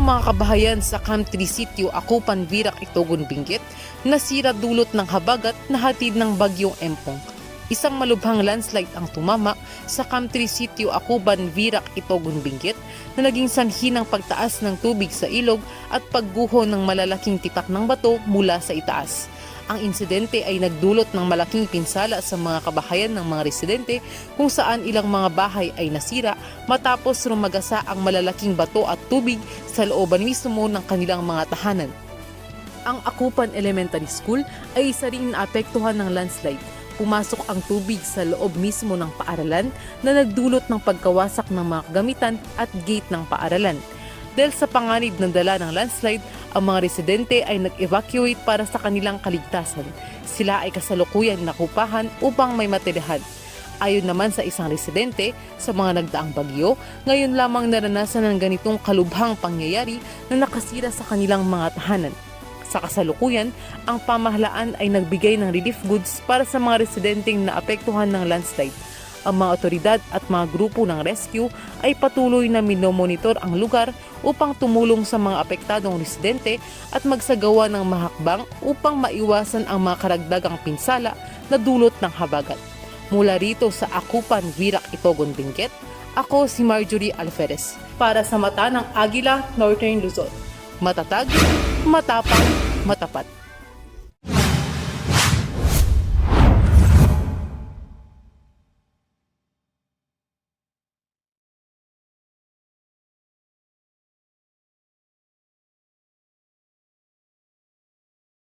Ilang mga kabahayan sa Camp 3 Sitio, Akupan, Virac, Itogon, Benguet nasira dulot ng habagat na hatid ng bagyong Empong. Isang malubhang landslide ang tumama sa Camp 3 Sitio, Akuban, Virac, Itogon, Benguet na naging sanhi ng pagtaas ng tubig sa ilog at pagguho ng malalaking tipak ng bato mula sa itaas. Ang insidente ay nagdulot ng malaking pinsala sa mga kabahayan ng mga residente kung saan ilang mga bahay ay nasira matapos rumagasa ang malalaking bato at tubig sa looban mismo ng kanilang mga tahanan. Ang Akupan Elementary School ay isa ring naapektuhan ng landslide. Pumasok ang tubig sa loob mismo ng paaralan na nagdulot ng pagkawasak ng mga kagamitan at gate ng paaralan. Dahil sa panganib ng dala ng landslide, ang mga residente ay nag-evacuate para sa kanilang kaligtasan. Sila ay kasalukuyan nakupahan upang may matirahan. Ayon naman sa isang residente, sa mga nagdaang bagyo, ngayon lamang naranasan ng ganitong kalubhang pangyayari na nakasira sa kanilang mga tahanan. Sa kasalukuyan, ang pamahalaan ay nagbigay ng relief goods para sa mga residenteng naapektuhan ng landslide. Ang mga otoridad at mga grupo ng rescue ay patuloy na minomonitor ang lugar upang tumulong sa mga apektadong residente at magsagawa ng mahakbang upang maiwasan ang mga karagdagang pinsala na dulot ng habagat. Mula rito sa Akupan, Virac, Itogon, Benguet, ako si Marjorie Alferez para sa Mata ng Agila, Northern Luzon. Matatag, matapang, matapat.